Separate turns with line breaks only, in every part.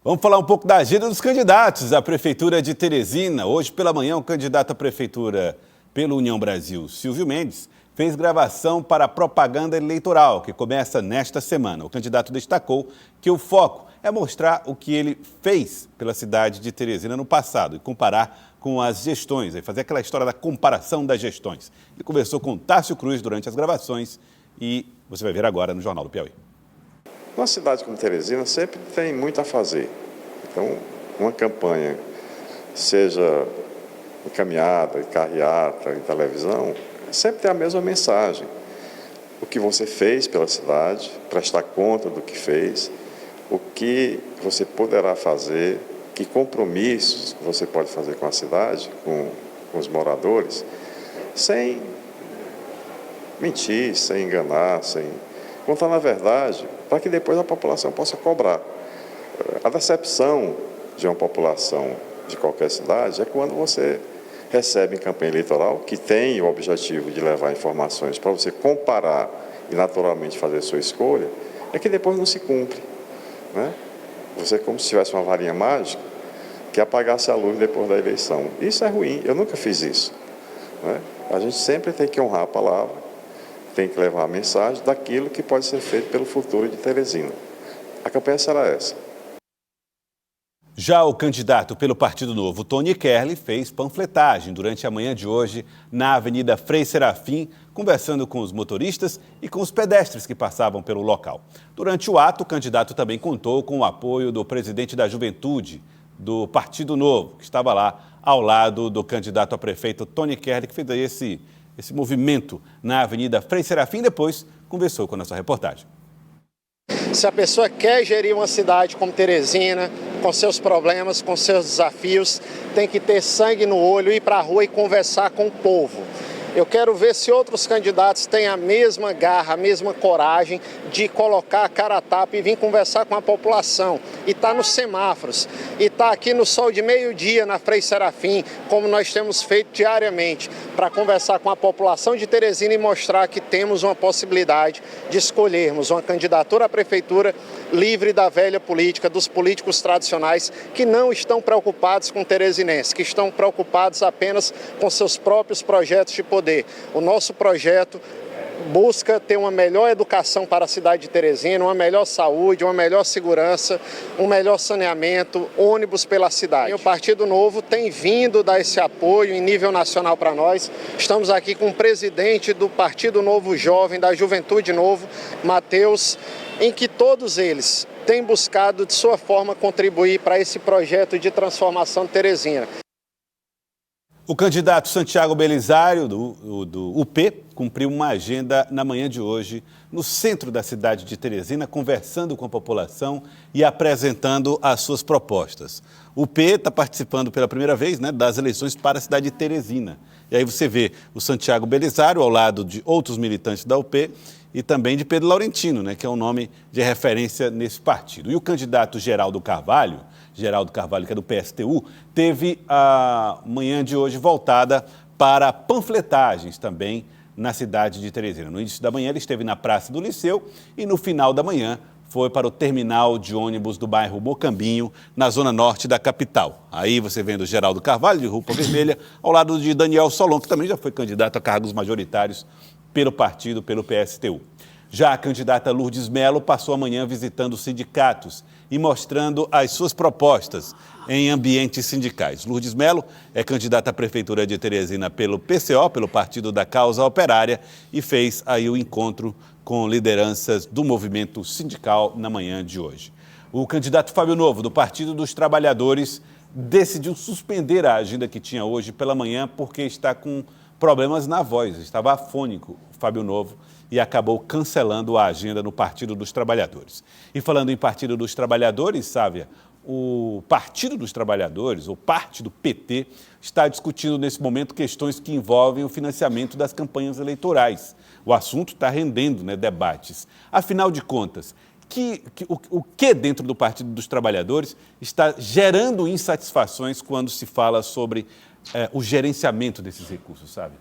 Vamos falar um pouco da agenda dos candidatos à Prefeitura de Teresina. Hoje pela manhã, o candidato à Prefeitura pelo União Brasil, Silvio Mendes, fez gravação para a propaganda eleitoral, que começa nesta semana. O candidato destacou que o foco é mostrar o que ele fez pela cidade de Teresina no passado e comparar com as gestões, fazer aquela história da comparação das gestões. Ele conversou com Tássio Cruz durante as gravações e você vai ver agora no Jornal do Piauí.
Uma cidade como Teresina sempre tem muito a fazer. Então, uma campanha, seja em caminhada, em carreata, em televisão, sempre tem a mesma mensagem. O que você fez pela cidade, prestar conta do que fez, o que você poderá fazer, que compromissos você pode fazer com a cidade, com os moradores, sem mentir, sem enganar, sem contar na verdade, para que depois a população possa cobrar. A decepção de uma população de qualquer cidade é quando você recebe em campanha eleitoral, que tem o objetivo de levar informações para você comparar e naturalmente fazer sua escolha, é que depois não se cumpre, né? Você como se tivesse uma varinha mágica que apagasse a luz depois da eleição. Isso é ruim, eu nunca fiz isso, né? A gente sempre tem que honrar a palavra, tem que levar a mensagem daquilo que pode ser feito pelo futuro de Teresina. A campanha será essa.
Já o candidato pelo Partido Novo, Tony Kerley, fez panfletagem durante a manhã de hoje na Avenida Frei Serafim, conversando com os motoristas e com os pedestres que passavam pelo local. Durante o ato, o candidato também contou com o apoio do presidente da Juventude do Partido Novo, que estava lá ao lado do candidato a prefeito Tony Kerley, que fez esse movimento na Avenida Frei Serafim, depois conversou com a nossa reportagem.
Se a pessoa quer gerir uma cidade como Teresina, com seus problemas, com seus desafios, tem que ter sangue no olho, ir para a rua e conversar com o povo. Eu quero ver se outros candidatos têm a mesma garra, a mesma coragem de colocar a cara a tapa e vir conversar com a população. E tá nos semáforos, e tá aqui no sol de meio-dia na Frei Serafim, como nós temos feito diariamente, para conversar com a população de Teresina e mostrar que temos uma possibilidade de escolhermos uma candidatura à prefeitura livre da velha política, dos políticos tradicionais que não estão preocupados com teresinenses, que estão preocupados apenas com seus próprios projetos de poder. O nosso projeto busca ter uma melhor educação para a cidade de Teresina, uma melhor saúde, uma melhor segurança, um melhor saneamento, ônibus pela cidade. E o Partido Novo tem vindo dar esse apoio em nível nacional para nós. Estamos aqui com o presidente do Partido Novo Jovem, da Juventude Novo, Matheus, em que todos eles têm buscado, de sua forma, contribuir para esse projeto de transformação de Teresina.
O candidato Santiago Belisário, do UP, cumpriu uma agenda na manhã de hoje no centro da cidade de Teresina, conversando com a população e apresentando as suas propostas. O UP está participando pela primeira vez, das eleições para a cidade de Teresina. E aí você vê o Santiago Belisário ao lado de outros militantes da UP e também de Pedro Laurentino, que é um nome de referência nesse partido. E o candidato Geraldo Carvalho, que é do PSTU, teve a manhã de hoje voltada para panfletagens também na cidade de Teresina. No início da manhã ele esteve na Praça do Liceu e no final da manhã foi para o terminal de ônibus do bairro Mocambinho, na zona norte da capital. Aí você vendo o Geraldo Carvalho, de roupa vermelha, ao lado de Daniel Solon, que também já foi candidato a cargos majoritários pelo partido, pelo PSTU. Já a candidata Lourdes Mello passou a manhã visitando sindicatos e mostrando as suas propostas em ambientes sindicais. Lourdes Mello é candidata à Prefeitura de Teresina pelo PCO, pelo Partido da Causa Operária, e fez aí o encontro com lideranças do movimento sindical na manhã de hoje. O candidato Fábio Novo, do Partido dos Trabalhadores, decidiu suspender a agenda que tinha hoje pela manhã porque está com problemas na voz, estava afônico o Fábio Novo e acabou cancelando a agenda no Partido dos Trabalhadores. E falando em Partido dos Trabalhadores, Sávia, o Partido dos Trabalhadores, ou parte do PT, está discutindo nesse momento questões que envolvem o financiamento das campanhas eleitorais. O assunto está rendendo debates. Afinal de contas, o que dentro do Partido dos Trabalhadores está gerando insatisfações quando se fala sobre o gerenciamento desses recursos, sabe?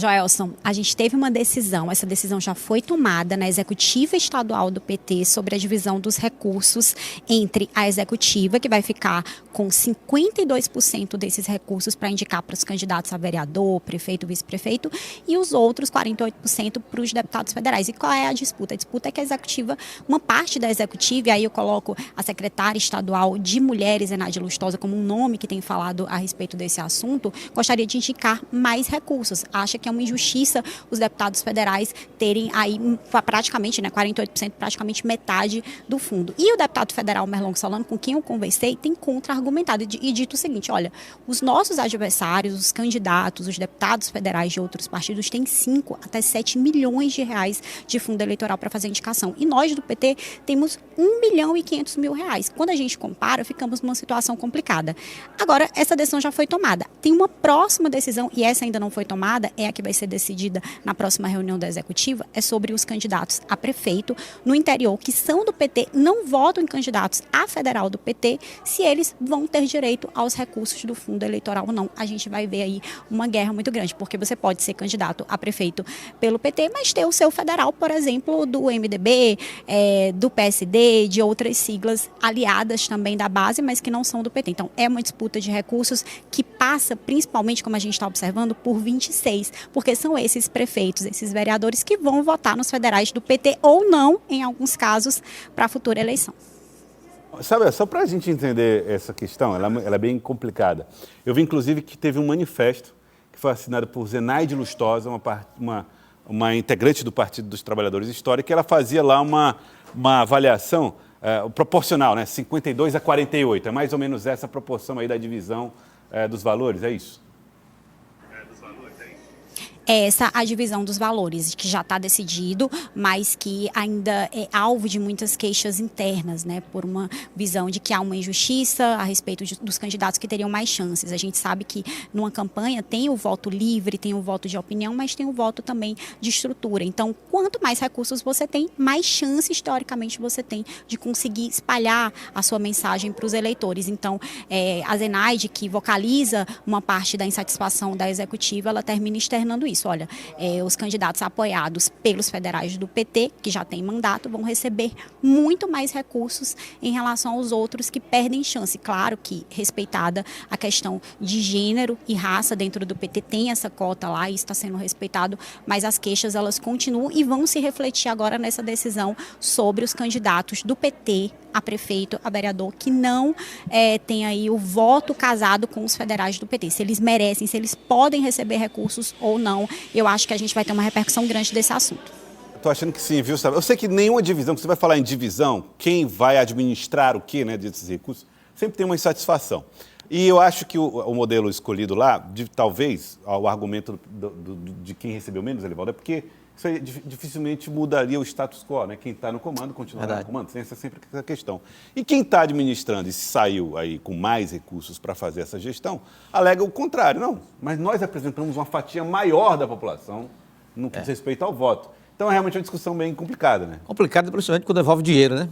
Joelson, a gente teve uma decisão, essa decisão já foi tomada na executiva estadual do PT sobre a divisão dos recursos entre a executiva, que vai ficar com 52% desses recursos para indicar para os candidatos a vereador, prefeito, vice-prefeito, e os outros 48% para os deputados federais. E qual é a disputa? A disputa é que a executiva, uma parte da executiva, e aí eu coloco a secretária estadual de Mulheres, Zenaide Lustosa, como um nome que tem falado a respeito desse assunto, gostaria de indicar mais recursos. Acha que é uma injustiça os deputados federais terem aí praticamente, 48%, praticamente metade do fundo. E o deputado federal Merlong Solano, com quem eu conversei, tem contra-argumentado e dito o seguinte: olha, os nossos adversários, os candidatos, os deputados federais de outros partidos têm 5 até 7 milhões de reais de fundo eleitoral para fazer indicação. E nós do PT temos 1 milhão e 500 mil reais. Quando a gente compara, ficamos numa situação complicada. Agora, essa decisão já foi tomada. Tem uma próxima decisão, e essa ainda não foi tomada, é a que vai ser decidida na próxima reunião da executiva, é sobre os candidatos a prefeito no interior que são do PT, não votam em candidatos a federal do PT, se eles vão ter direito aos recursos do fundo eleitoral ou não. A gente vai ver aí uma guerra muito grande, porque você pode ser candidato a prefeito pelo PT, mas ter o seu federal, por exemplo, do MDB, do PSD, de outras siglas aliadas também da base, mas que não são do PT. Então, é uma disputa de recursos que passa, principalmente, como a gente está observando, por 26, porque são esses prefeitos, esses vereadores que vão votar nos federais do PT ou não, em alguns casos, para a futura eleição.
Sabe, só para a gente entender essa questão, ela é bem complicada. Eu vi, inclusive, que teve um manifesto que foi assinado por Zenaide Lustosa, uma integrante do Partido dos Trabalhadores Históricos, que ela fazia lá uma avaliação proporcional, 52 a 48. É mais ou menos essa proporção aí da divisão dos valores, é isso?
É essa a divisão dos valores, que já está decidido, mas que ainda é alvo de muitas queixas internas, por uma visão de que há uma injustiça a respeito dos candidatos que teriam mais chances. A gente sabe que numa campanha tem o voto livre, tem o voto de opinião, mas tem o voto também de estrutura. Então, quanto mais recursos você tem, mais chance, historicamente, você tem de conseguir espalhar a sua mensagem para os eleitores. Então, a Zenaide, que vocaliza uma parte da insatisfação da executiva, ela termina externando isso. Olha, os candidatos apoiados pelos federais do PT, que já têm mandato, vão receber muito mais recursos em relação aos outros que perdem chance. Claro que, respeitada a questão de gênero e raça dentro do PT, tem essa cota lá e está sendo respeitado, mas as queixas elas continuam e vão se refletir agora nessa decisão sobre os candidatos do PT a prefeito, a vereador, que não tem aí o voto casado com os federais do PT. Se eles merecem, se eles podem receber recursos ou não, eu acho que a gente vai ter uma repercussão grande desse assunto.
Estou achando que sim, viu, sabe? Eu sei que nenhuma divisão, que você vai falar em divisão, quem vai administrar o quê, desses recursos, sempre tem uma insatisfação. E eu acho que o modelo escolhido lá, talvez, o argumento de quem recebeu menos, Elivaldo, é porque isso aí dificilmente mudaria o status quo, Quem está no comando continuará no comando, essa é sempre a questão. E quem está administrando e saiu aí com mais recursos para fazer essa gestão, alega o contrário. Não, mas nós apresentamos uma fatia maior da população no que diz respeito ao voto. Então, é realmente uma discussão bem complicada,
Complicada, principalmente quando envolve dinheiro,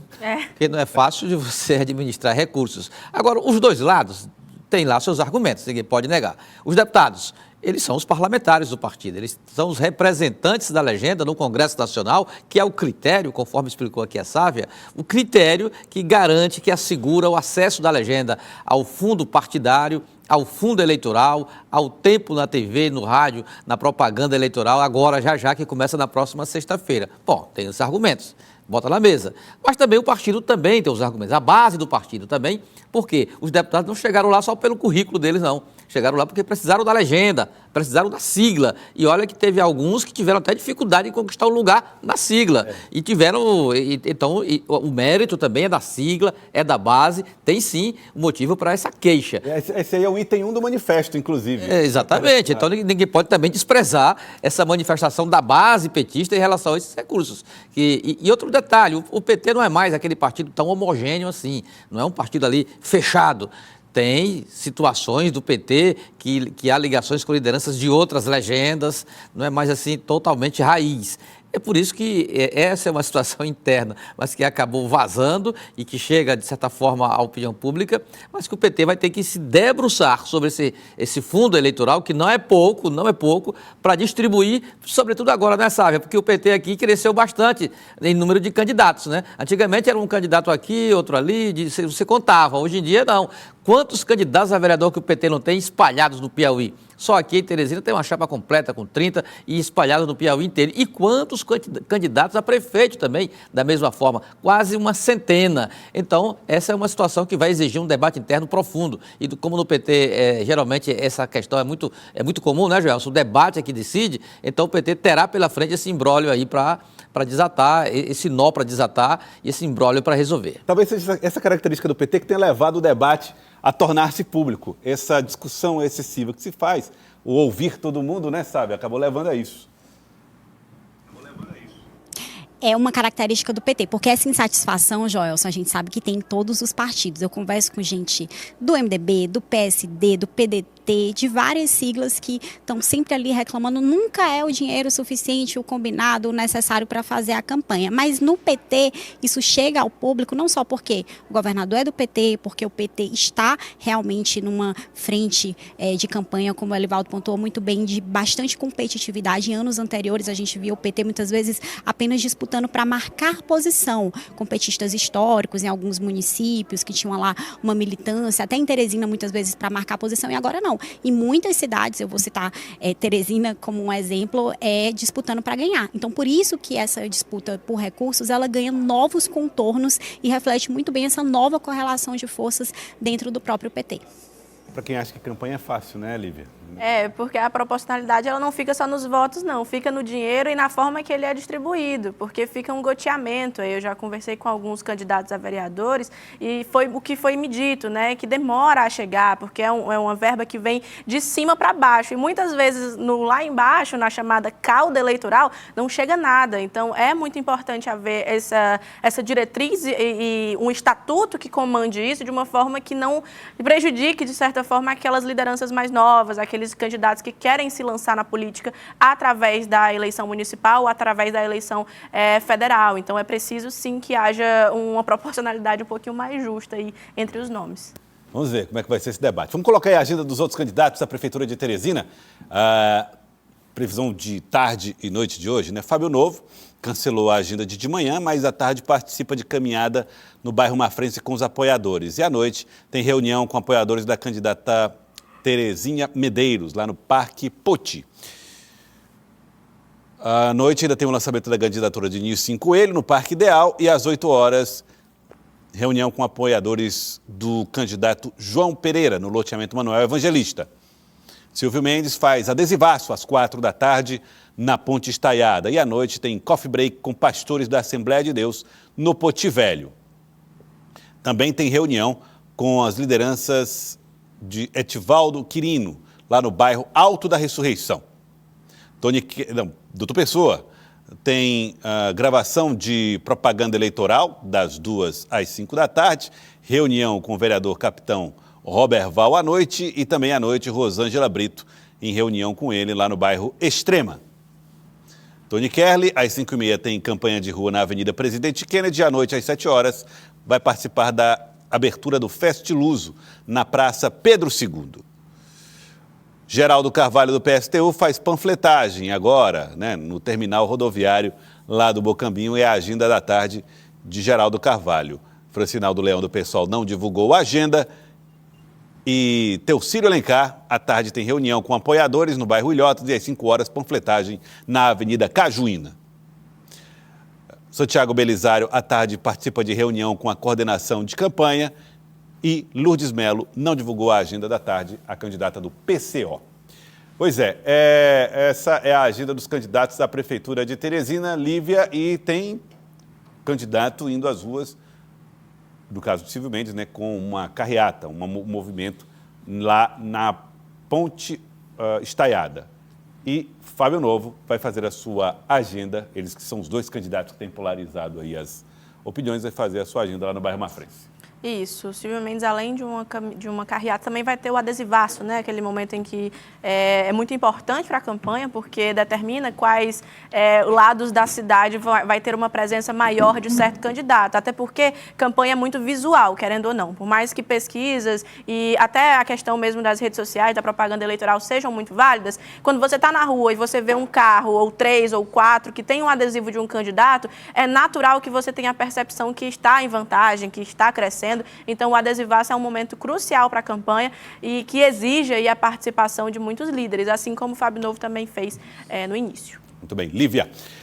Porque não é fácil de você administrar recursos. Agora, os dois lados têm lá seus argumentos, ninguém pode negar. Os deputados, eles são os parlamentares do partido, eles são os representantes da legenda no Congresso Nacional, que é o critério, conforme explicou aqui a Sávia, o critério que garante, que assegura o acesso da legenda ao fundo partidário, ao fundo eleitoral, ao tempo na TV, no rádio, na propaganda eleitoral, agora já que começa na próxima sexta-feira. Bom, tem os argumentos, bota na mesa. Mas também o partido também tem os argumentos, a base do partido também, porque os deputados não chegaram lá só pelo currículo deles, não. Chegaram lá porque precisaram da legenda, precisaram da sigla. E olha que teve alguns que tiveram até dificuldade em conquistar o lugar na sigla. E tiveram, então, o mérito também é da sigla, é da base, tem sim um motivo para essa queixa.
Esse aí é o item 1 do manifesto, inclusive.
Exatamente, então ninguém pode também desprezar essa manifestação da base petista em relação a esses recursos. E outro detalhe, o PT não é mais aquele partido tão homogêneo assim, não é um partido ali fechado. Tem situações do PT que há ligações com lideranças de outras legendas, não é mais assim totalmente raiz. É por isso que essa é uma situação interna, mas que acabou vazando e que chega, de certa forma, à opinião pública, mas que o PT vai ter que se debruçar sobre esse fundo eleitoral, que não é pouco, para distribuir, sobretudo agora nessa área, porque o PT aqui cresceu bastante em número de candidatos, né? Antigamente era um candidato aqui, outro ali, você contava, hoje em dia não. Quantos candidatos a vereador que o PT não tem espalhados no Piauí? Só aqui em Teresina tem uma chapa completa com 30 e espalhados no Piauí inteiro. E quantos candidatos a prefeito também, da mesma forma? Quase uma centena. Então, essa é uma situação que vai exigir um debate interno profundo. E como no PT, geralmente, essa questão é muito comum, né, Joelson? O debate é que decide, então o PT terá pela frente esse imbróglio aí para desatar, esse nó para desatar e esse imbróglio para resolver.
Talvez seja essa característica do PT que tenha levado o debate a tornar-se público. Essa discussão excessiva que se faz, o ouvir todo mundo, né, sabe, acabou levando a isso.
É uma característica do PT, porque essa insatisfação, Joelson, a gente sabe que tem em todos os partidos. Eu converso com gente do MDB, do PSD, do PDT, de várias siglas que estão sempre ali reclamando. Nunca é o dinheiro suficiente, o combinado, o necessário para fazer a campanha. Mas no PT, isso chega ao público não só porque o governador é do PT, porque o PT está realmente numa frente de campanha, como o Elivaldo pontuou muito bem, de bastante competitividade. Em anos anteriores, a gente viu o PT muitas vezes apenas disputando para marcar posição com petistas históricos em alguns municípios que tinham lá uma militância, até em Teresina muitas vezes para marcar posição, e agora não. Em muitas cidades, eu vou citar Teresina como um exemplo, disputando para ganhar. Então, por isso que essa disputa por recursos, ela ganha novos contornos e reflete muito bem essa nova correlação de forças dentro do próprio PT.
Para quem acha que campanha é fácil, né, Lívia?
Porque a proporcionalidade ela não fica só nos votos, não. Fica no dinheiro e na forma que ele é distribuído, porque fica um goteamento. Eu já conversei com alguns candidatos a vereadores e foi o que foi me dito, né, que demora a chegar, porque é uma verba que vem de cima para baixo. E muitas vezes lá embaixo, na chamada cauda eleitoral, não chega nada. Então, é muito importante haver essa diretriz e um estatuto que comande isso de uma forma que não prejudique, de certa forma, aquelas lideranças mais novas, aqueles candidatos que querem se lançar na política através da eleição municipal ou através da eleição federal. Então, é preciso, sim, que haja uma proporcionalidade um pouquinho mais justa aí entre os nomes.
Vamos ver como é que vai ser esse debate. Vamos colocar aí a agenda dos outros candidatos à Prefeitura de Teresina. A previsão de tarde e noite de hoje, né? Fábio Novo cancelou a agenda de manhã, mas à tarde participa de caminhada no bairro Mafrense com os apoiadores. E à noite tem reunião com apoiadores da candidata Terezinha Medeiros, lá no Parque Poti. À noite ainda tem o lançamento da candidatura de Nilson Coelho no Parque Ideal e às 8 horas, reunião com apoiadores do candidato João Pereira, no loteamento Manuel Evangelista. Silvio Mendes faz adesivaço às 4 da tarde na Ponte Estaiada. E à noite tem coffee break com pastores da Assembleia de Deus no Poti Velho. Também tem reunião com as lideranças de Etivaldo Quirino, lá no bairro Alto da Ressurreição. Doutor Pessoa tem gravação de propaganda eleitoral das 2 às 5 da tarde, reunião com o vereador capitão Robert Val à noite e também à noite Rosângela Brito em reunião com ele lá no bairro Extrema. Tony Kerley, às 5h30 tem campanha de rua na Avenida Presidente Kennedy, à noite às 7 horas vai participar da abertura do Festiluso na Praça Pedro II. Geraldo Carvalho do PSTU faz panfletagem agora, né, no terminal rodoviário lá do Bocambinho, é a agenda da tarde de Geraldo Carvalho. Francinaldo Leão do PSOL não divulgou a agenda. E Teucírio Alencar, à tarde tem reunião com apoiadores no bairro Ilhotas e às 5 horas panfletagem na Avenida Cajuína. Santiago Belisário, à tarde, participa de reunião com a coordenação de campanha e Lourdes Melo não divulgou a agenda da tarde, a candidata do PCO. Pois essa é a agenda dos candidatos à Prefeitura de Teresina, Lívia, e tem candidato indo às ruas, no caso do Silvio Mendes, né, com uma carreata, um movimento lá na Ponte Estaiada. E Fábio Novo vai fazer a sua agenda, eles que são os dois candidatos que têm polarizado aí as opiniões, vai fazer a sua agenda lá no bairro Mafrense.
Isso, o Silvio Mendes, além de uma carreata, também vai ter o adesivaço, né? Aquele momento em que é muito importante para a campanha, porque determina quais lados da cidade vai ter uma presença maior de certo candidato. Até porque campanha é muito visual, querendo ou não. Por mais que pesquisas e até a questão mesmo das redes sociais, da propaganda eleitoral sejam muito válidas, quando você está na rua e você vê um carro, ou 3 ou 4, que tem um adesivo de um candidato, é natural que você tenha a percepção que está em vantagem, que está crescendo. Então, o adesivaço é um momento crucial para a campanha e que exige aí a participação de muitos líderes, assim como o Fábio Novo também fez no início.
Muito bem. Lívia.